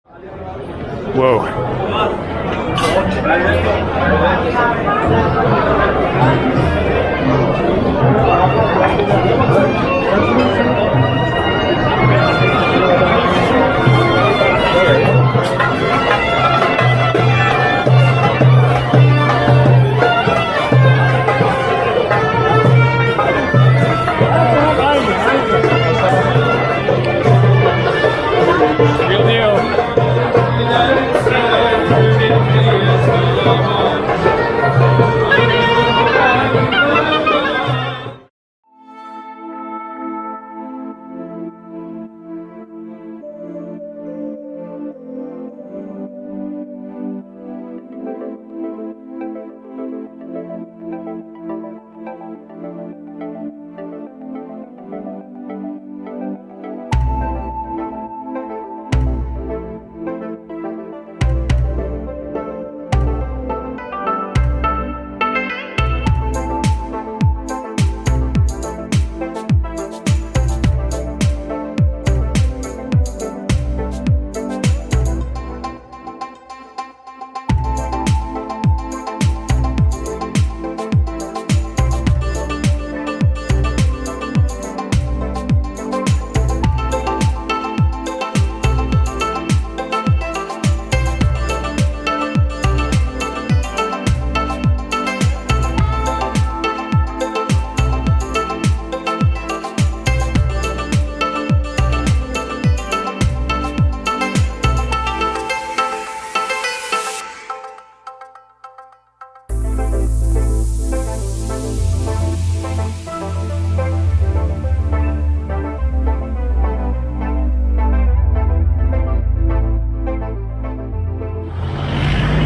Whoa. Real deal.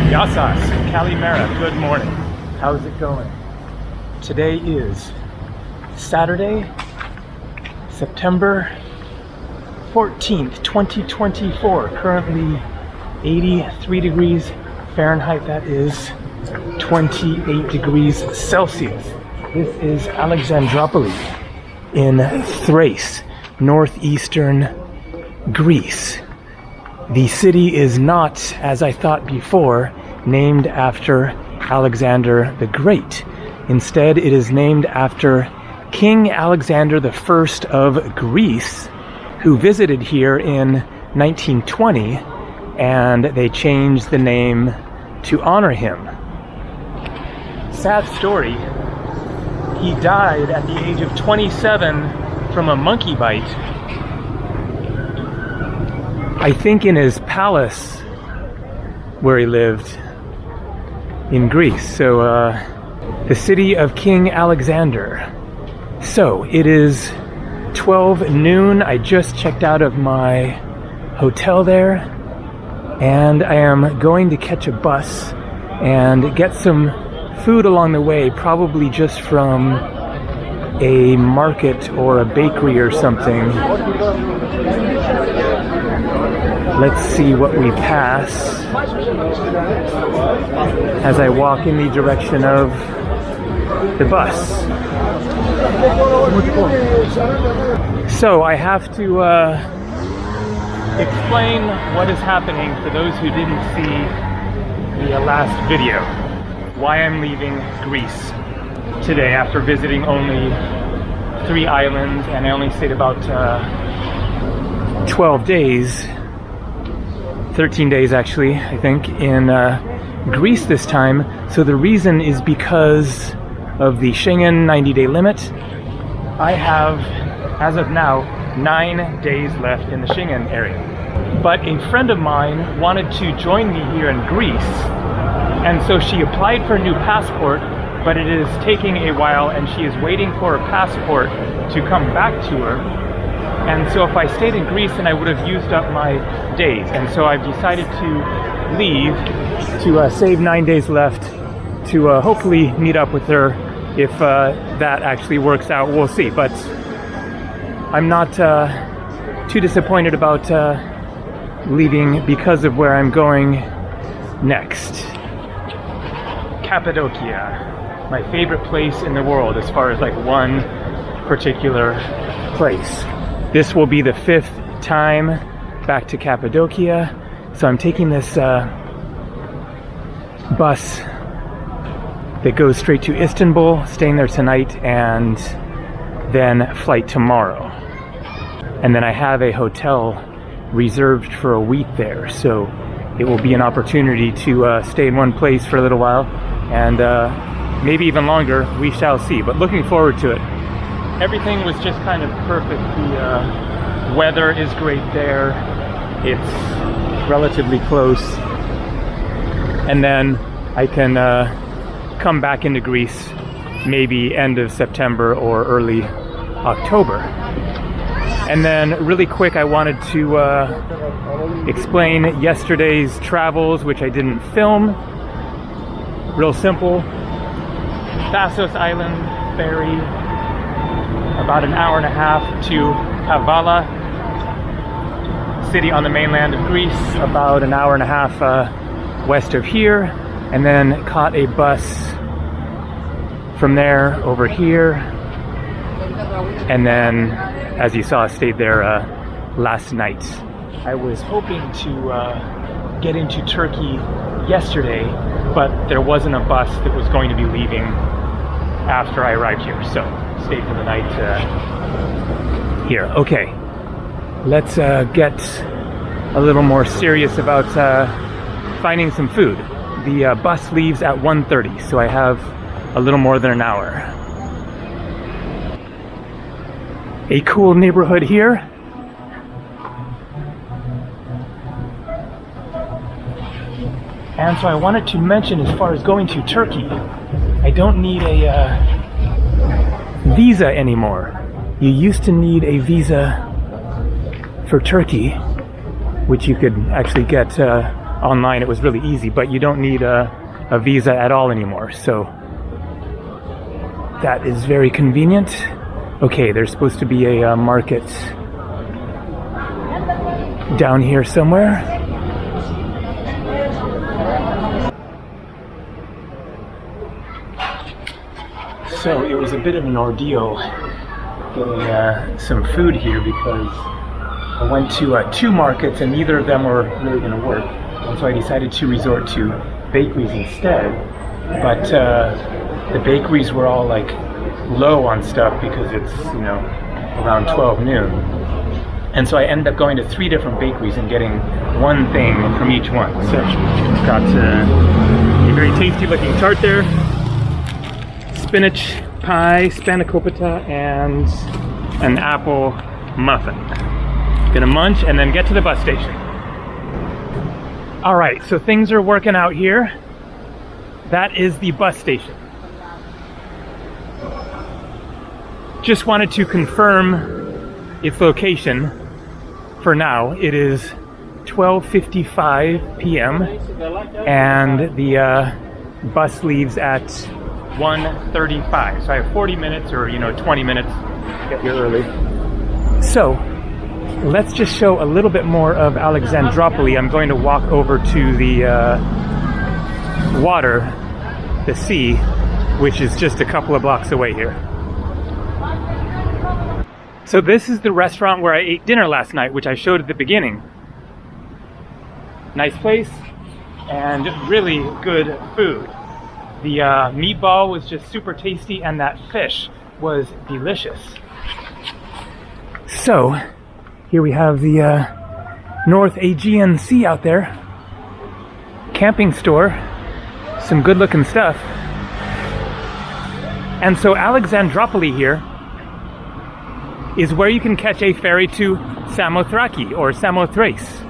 Yasas, Kalimera, good morning. How's it going? Today is Saturday, September 14th, 2024. Currently 83 degrees Fahrenheit, that is 28 degrees Celsius. This is Alexandroupoli in Thrace, northeastern Greece. The city is not, as I thought before, named after Alexander the Great. Instead, it is named after King Alexander I of Greece, who visited here in 1920, and they changed the name to honor him. Sad story, he died at the age of 27 from a monkey bite. I think in his palace where he lived in Greece. So the city of King Alexander. So it is 12 noon. I just checked out of my hotel there, and I am going to catch a bus and get some food along the way, probably just from a market or a bakery or something. Let's see what we pass as I walk in the direction of the bus. So I have to explain what is happening for those who didn't see the last video. Why I'm leaving Greece today after visiting only 3 islands, and I only stayed about 12 days. 13 days actually, I think, in Greece this time. So the reason is because of the Schengen 90-day limit. I have, as of now, 9 days left in the Schengen area. But a friend of mine wanted to join me here in Greece, and so she applied for a new passport, but it is taking a while, and she is waiting for a passport to come back to her. And so if I stayed in Greece, then I would have used up my days. And so I've decided to leave to save 9 days left to hopefully meet up with her. If that actually works out, we'll see. But I'm not too disappointed about leaving because of where I'm going next. Cappadocia, my favorite place in the world as far as like one particular place. This will be the 5th time back to Cappadocia So I'm taking this bus that goes straight to Istanbul, staying there tonight, and then flight tomorrow. And then I have a hotel reserved for a week there, so it will be an opportunity to stay in one place for a little while, and maybe even longer, we shall see, but looking forward to it. Everything was just kind of perfect. The weather is great there, it's relatively close, and then I can come back into Greece maybe end of September or early October. And then really quick, I wanted to explain yesterday's travels, which I didn't film. Real simple. Thasos Island ferry, about an hour and a half to Kavala, city on the mainland of Greece, about an hour and a half west of here, and then caught a bus from there over here, and then, as you saw, stayed there last night. I was hoping to get into Turkey yesterday, but there wasn't a bus that was going to be leaving after I arrived here, so stayed for the night here. Okay, let's get a little more serious about finding some food. The bus leaves at 1:30, so I have a little more than an hour. A cool neighborhood here. And so I wanted to mention, as far as going to Turkey, I don't need a visa anymore. You used to need a visa for Turkey, which you could actually get online. It was really easy, but you don't need a visa at all anymore. So that is very convenient. Okay, there's supposed to be a market down here somewhere. So it was a bit of an ordeal getting some food here, because I went to 2 markets and neither of them were really going to work. And so I decided to resort to bakeries instead. But the bakeries were all like low on stuff because it's, you know, around 12 noon. And so I ended up going to 3 different bakeries and getting one thing from each one. So got a very tasty looking tart there, spinach pie, spanakopita, and an apple muffin. Gonna munch and then get to the bus station. All right, so things are working out here. That is the bus station. Just wanted to confirm its location for now. It is 12:55 p.m. and the bus leaves at 1:35. So I have 40 minutes or 20 minutes to get here early. So let's just show a little bit more of Alexandroupoli. I'm going to walk over to the water, the sea, which is just a couple of blocks away here. So this is the restaurant where I ate dinner last night, which I showed at the beginning. Nice place and really good food. The meatball was just super tasty and that fish was delicious. So here we have the North Aegean Sea out there. Camping store, some good looking stuff. And so Alexandroupoli here is where you can catch a ferry to Samothraki or Samothrace.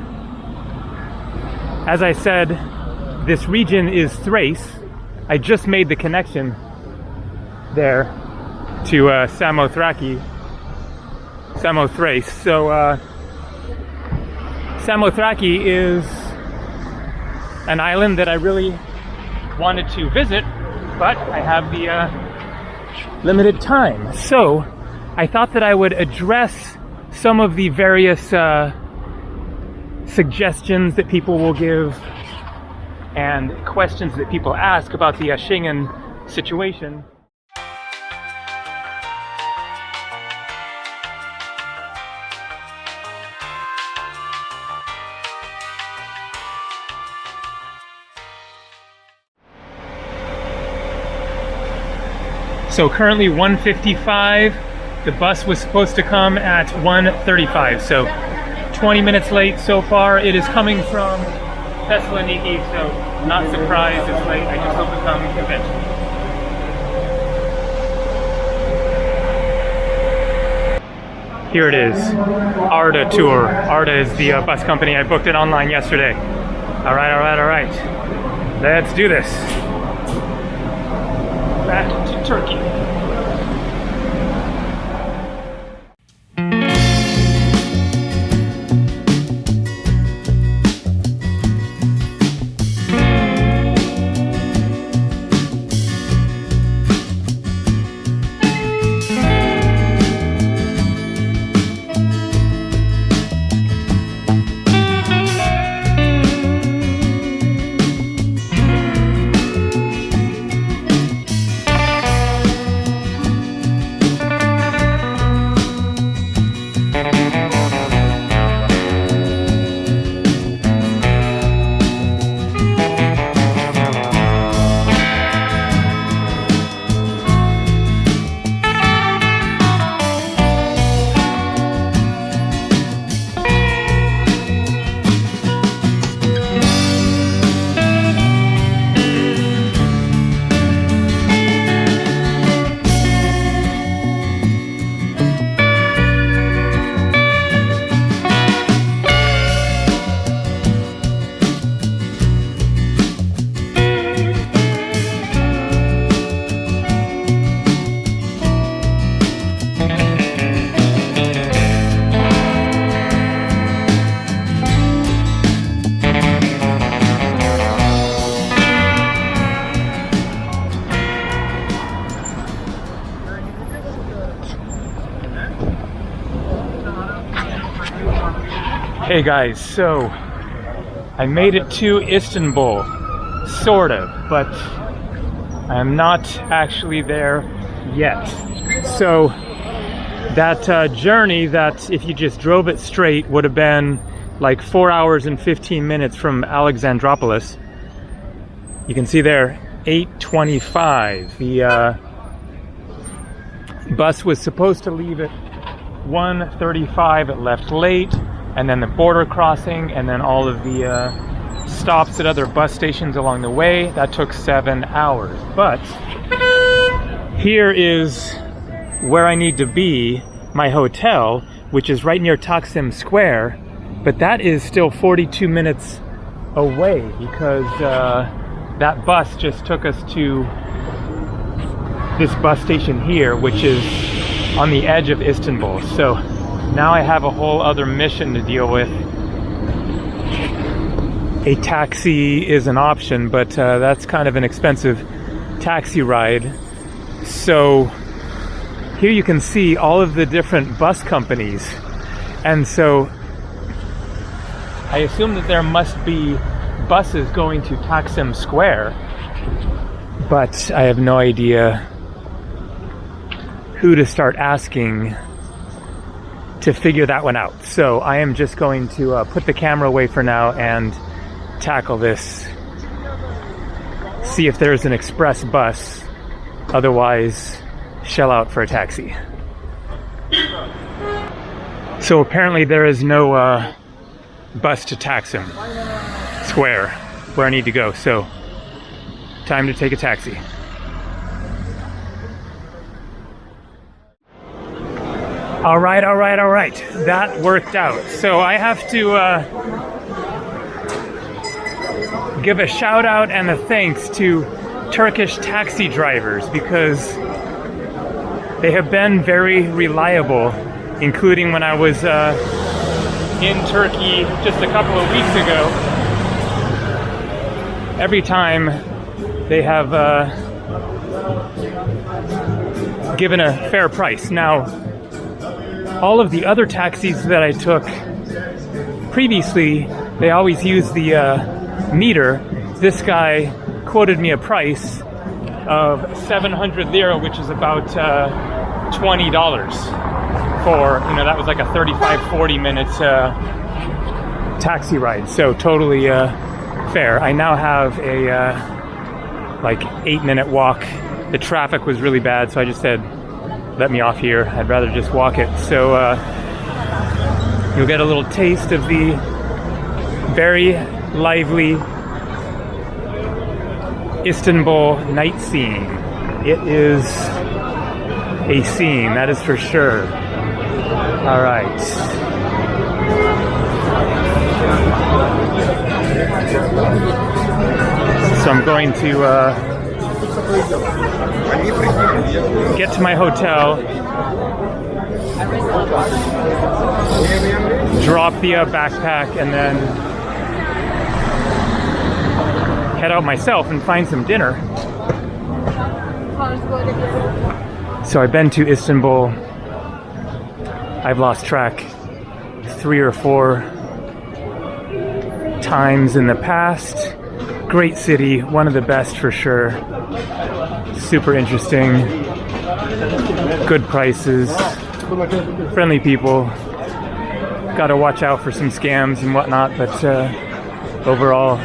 As I said, this region is Thrace. I just made the connection there to Samothraki, Samothrace. So Samothraki is an island that I really wanted to visit, but I have the limited time. So I thought that I would address some of the various suggestions that people will give and questions that people ask about the Schengen situation. So currently 1:55. The bus was supposed to come at 1:35. So 20 minutes late so far. It is coming from Thessaloniki, so not surprised it's late. I just hope it comes eventually. Here it is, Arda Tour. Arda is the bus company. I booked it online yesterday. All right. Let's do this. Back to Turkey. Hey guys, so I made it to Istanbul, sort of, but I'm not actually there yet. So that journey that if you just drove it straight would have been like 4 hours and 15 minutes from Alexandroupoli. You can see there, 8:25. The bus was supposed to leave at 1:35. It left late. And then the border crossing, and then all of the stops at other bus stations along the way. That took 7 hours. But here is where I need to be, my hotel, which is right near Taksim Square. But that is still 42 minutes away because that bus just took us to this bus station here, which is on the edge of Istanbul. So now I have a whole other mission to deal with. A taxi is an option, but that's kind of an expensive taxi ride. So here you can see all of the different bus companies. And so I assume that there must be buses going to Taksim Square, but I have no idea who to start asking to figure that one out. So I am just going to put the camera away for now and tackle this. See if there's an express bus. Otherwise, shell out for a taxi. So apparently there is no bus to Taksim Square where I need to go. So time to take a taxi. All right. That worked out. So I have to give a shout out and a thanks to Turkish taxi drivers because they have been very reliable, including when I was in Turkey just a couple of weeks ago. Every time they have given a fair price. Now, all of the other taxis that I took previously, they always use the meter. This guy quoted me a price of 700 lira, which is about $20 for, that was like a 40 minute taxi ride. So totally fair. I now have a like 8-minute walk the traffic was really bad, so I just said, let me off here. I'd rather just walk it. So you'll get a little taste of the very lively Istanbul night scene. It is a scene, that is for sure. All right. So I'm going to get to my hotel, drop the backpack, and then head out myself and find some dinner. So I've been to Istanbul, I've lost track, 3 or 4 times in the past. Great city, one of the best for sure. Super interesting, good prices, friendly people. Gotta watch out for some scams and whatnot, but overall,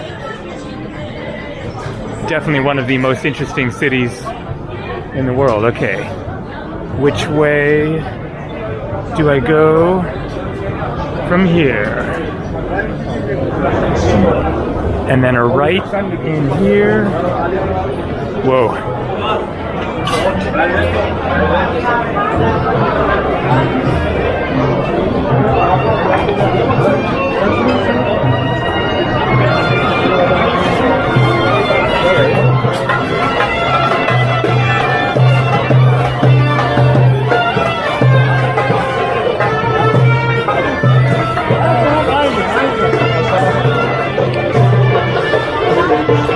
definitely one of the most interesting cities in the world. Okay, which way do I go from here? And then a right in here. Whoa.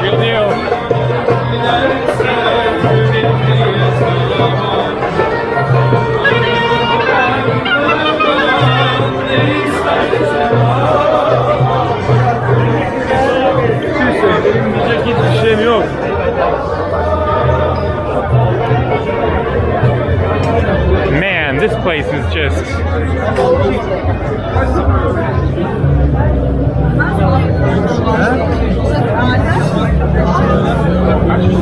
Real deal. Man, this place is just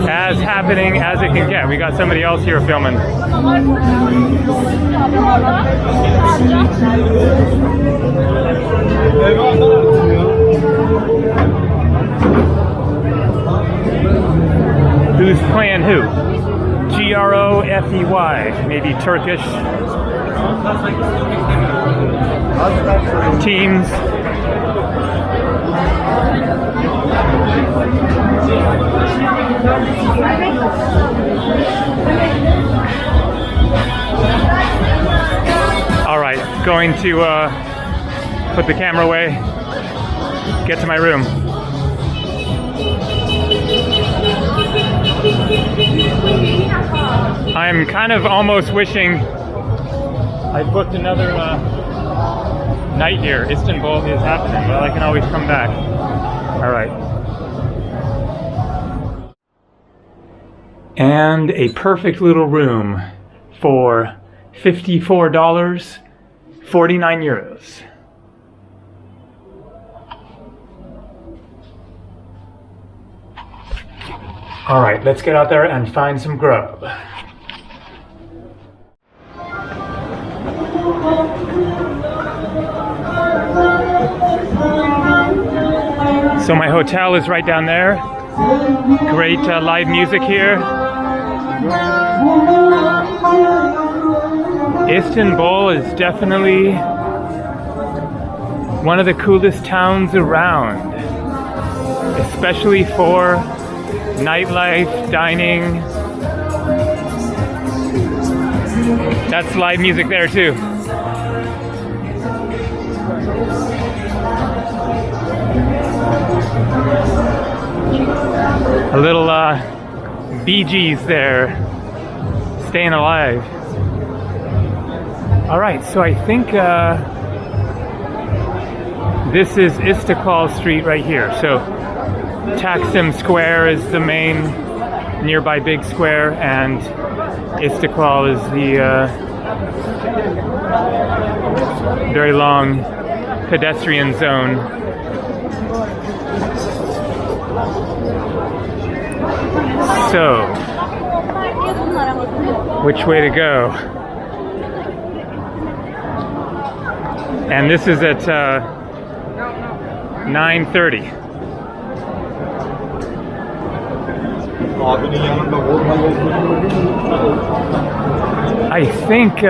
as happening as it can get. We got somebody else here filming. Who's playing who? Grofey, maybe Turkish teams. All right, going to put the camera away, get to my room. I'm kind of almost wishing I booked another night here. Istanbul is happening. Well, I can always come back. All right. And a perfect little room for $54, 49 euros. All right, let's get out there and find some grub. So my hotel is right down there. Great live music here. Istanbul is definitely one of the coolest towns around, especially for nightlife, dining. That's live music there too. A little Bee Gees there, staying alive. All right, so I think this is Istiklal Street right here. So Taksim Square is the main nearby big square, and Istiklal is the very long pedestrian zone. So which way to go. And this is at 9:30. I think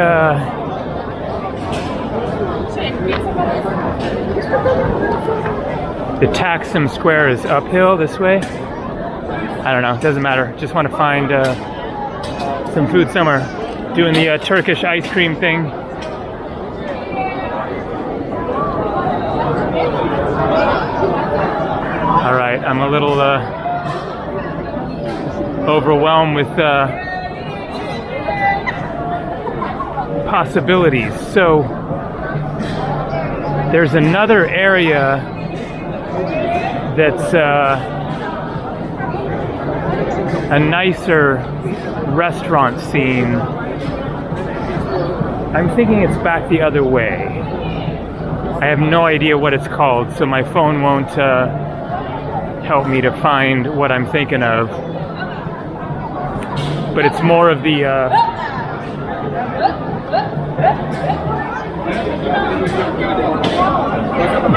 the Taksim Square is uphill this way. I don't know, it doesn't matter. Just want to find some food somewhere. Doing the Turkish ice cream thing. Alright, I'm a little overwhelmed with possibilities. So there's another area that's a nicer restaurant scene. I'm thinking it's back the other way. I have no idea what it's called, so my phone won't help me to find what I'm thinking of. But it's more of the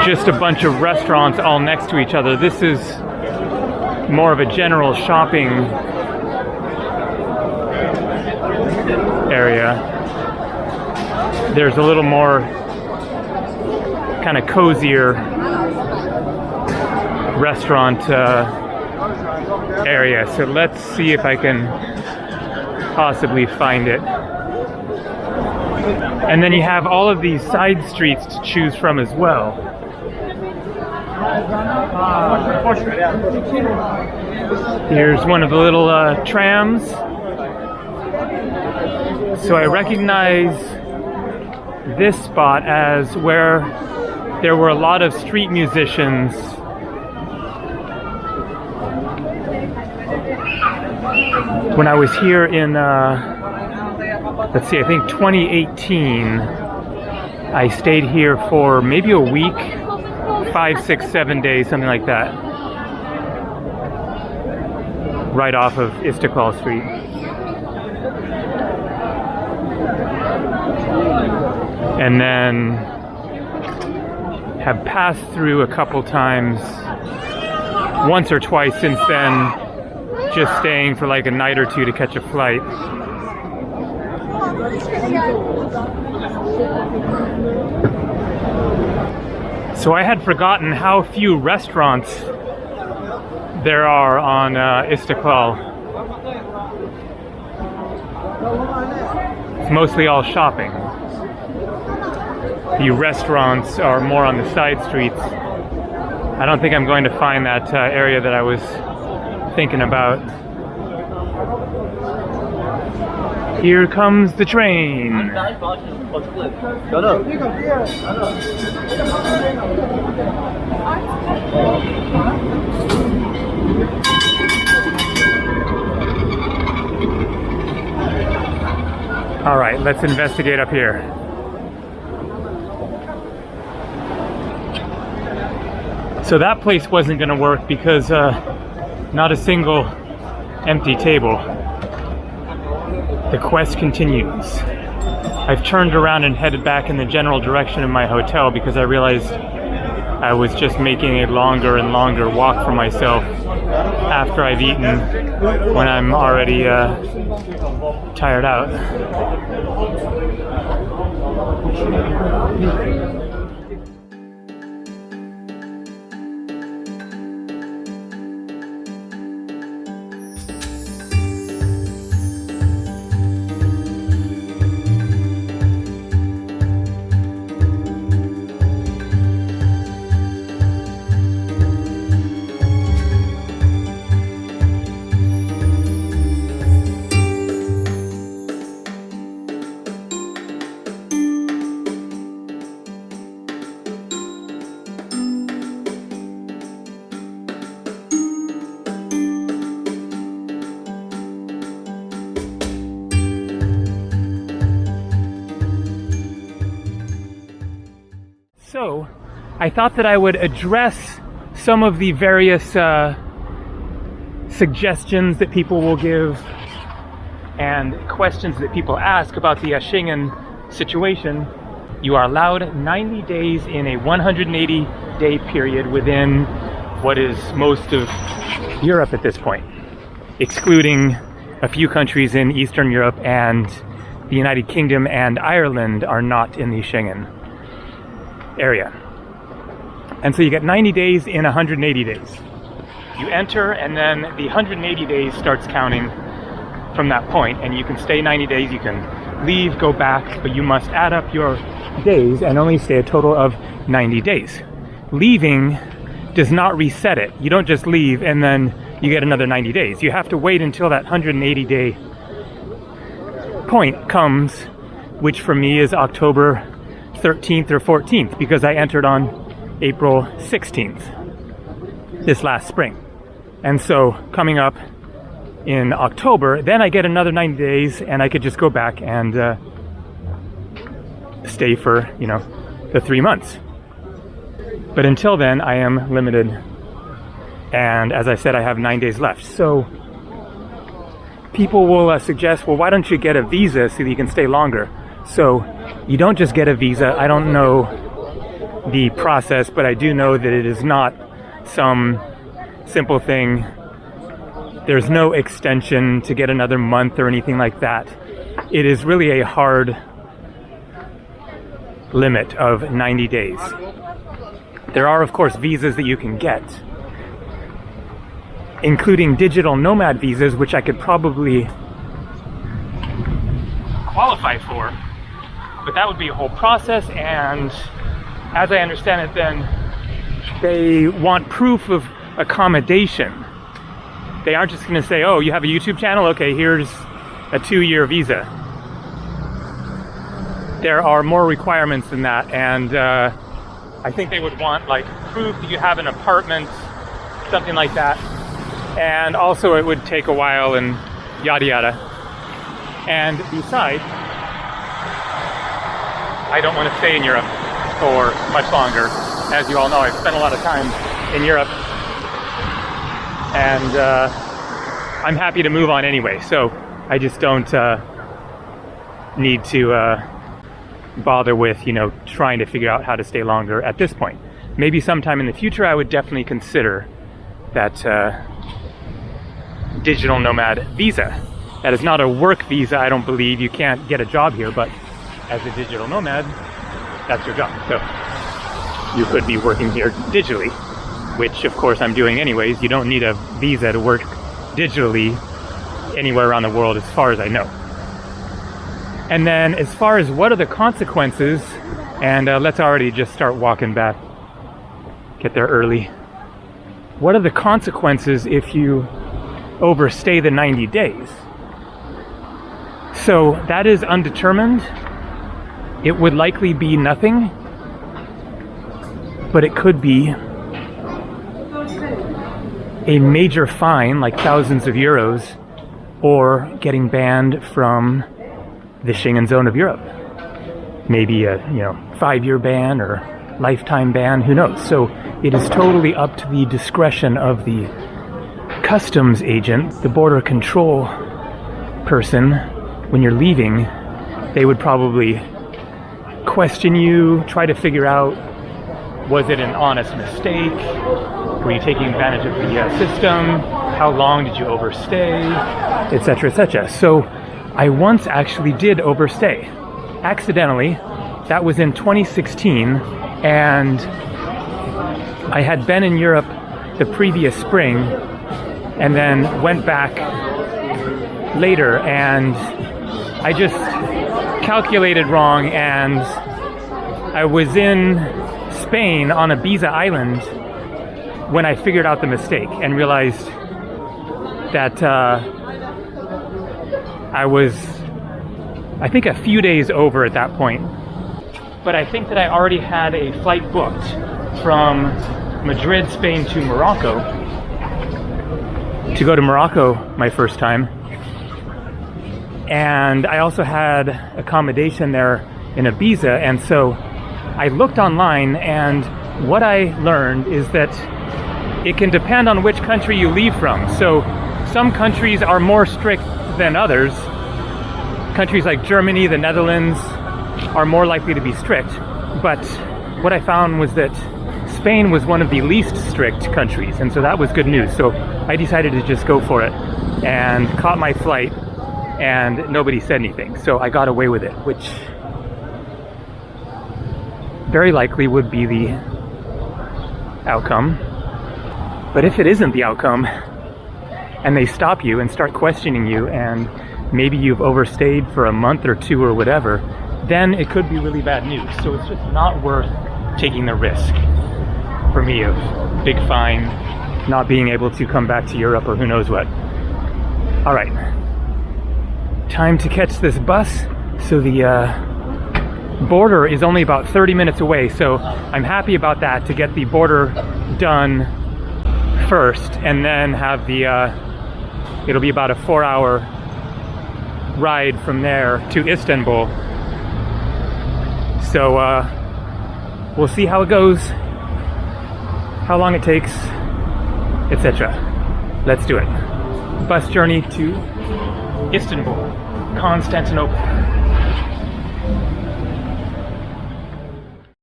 just a bunch of restaurants all next to each other. This is more of a general shopping area. There's a little more kind of cozier restaurant area. So let's see if I can possibly find it. And then you have all of these side streets to choose from as well. Here's one of the little trams. So I recognize this spot as where there were a lot of street musicians when I was here in let's see, I think 2018. I stayed here for maybe a week, 5, 6, 7 days, something like that, right off of Istanbul Street. And then have passed through a couple times, once or twice since then, just staying for like a night or two to catch a flight. So I had forgotten how few restaurants there are on Istanbul. It's mostly all shopping. The restaurants are more on the side streets. I don't think I'm going to find that area that I was thinking about. Here comes the train. All right, let's investigate up here. So that place wasn't going to work because not a single empty table. The quest continues. I've turned around and headed back in the general direction of my hotel because I realized I was just making a longer and longer walk for myself after I've eaten when I'm already tired out. So, I thought that I would address some of the various suggestions that people will give and questions that people ask about the Schengen situation, you are allowed 90 days in a 180-day period within what is most of Europe at this point, excluding a few countries in Eastern Europe, and the United Kingdom and Ireland are not in the Schengen area. And so you get 90 days in 180 days. You enter, and then the 180 days starts counting from that point, and you can stay 90 days, you can leave, go back, but you must add up your days and only stay a total of 90 days. Leaving does not reset it. You don't just leave and then you get another 90 days. You have to wait until that 180-day point comes, which for me is October 13th or 14th, because I entered on April 16th this last spring. And so coming up in October, then I get another 90 days and I could just go back and stay for, the 3 months. But until then, I am limited. And as I said, I have 9 days left. So people will suggest, well, why don't you get a visa so that you can stay longer? So you don't just get a visa. I don't know the process, but I do know that it is not some simple thing. There's no extension to get another month or anything like that. It is really a hard limit of 90 days. There are, of course, visas that you can get, including digital nomad visas, which I could probably qualify for, but that would be a whole process, and as I understand it, then they want proof of accommodation. They aren't just going to say, oh, you have a YouTube channel? Okay, here's a 2-year visa. There are more requirements than that, and I think they would want like proof that you have an apartment, something like that. And also it would take a while and yada yada. And besides, I don't want to stay in Europe for much longer. As you all know, I've spent a lot of time in Europe, and I'm happy to move on anyway. So I just don't need to bother with, trying to figure out how to stay longer at this point. Maybe sometime in the future I would definitely consider that digital nomad visa. That is not a work visa, I don't believe. You can't get a job here, but as a digital nomad, that's your job. So you could be working here digitally, which of course I'm doing anyways. You don't need a visa to work digitally anywhere around the world, as far as I know. And then as far as what are the consequences, and let's already just start walking back, get there early. What are the consequences if you overstay the 90 days? So that is undetermined. It would likely be nothing, but it could be a major fine, like thousands of euros, or getting banned from the Schengen zone of Europe. Maybe a 5-year ban or lifetime ban, who knows? So it is totally up to the discretion of the customs agent, the border control person. When you're leaving, they would probably question you, try to figure out, was it an honest mistake? Were you taking advantage of the system? How long did you overstay? Etc., etc. So I once actually did overstay, accidentally. That was in 2016, and I had been in Europe the previous spring and then went back later, and I just calculated wrong, and I was in Spain on Ibiza Island when I figured out the mistake and realized that I was, I think, a few days over at that point. But I think that I already had a flight booked from Madrid, Spain to Morocco, to go to Morocco my first time. And I also had accommodation there in Ibiza, and so I looked online, and what I learned is that it can depend on which country you leave from. So some countries are more strict than others, countries like Germany, the Netherlands are more likely to be strict. But what I found was that Spain was one of the least strict countries, and so that was good news. So I decided to just go for it and caught my flight, and nobody said anything. So I got away with it, which very likely would be the outcome. But if it isn't the outcome, and they stop you and start questioning you, and maybe you've overstayed for a month or two or whatever, then it could be really bad news. So it's just not worth taking the risk for me of big fine, not being able to come back to Europe or who knows what. All right, time to catch this bus. So the border is only about 30 minutes away, so I'm happy about that, to get the border done first and then have the it'll be about a 4-hour ride from there to Istanbul. So we'll see how it goes, how long it takes, etc. Let's do it. Bus journey to Istanbul, Constantinople.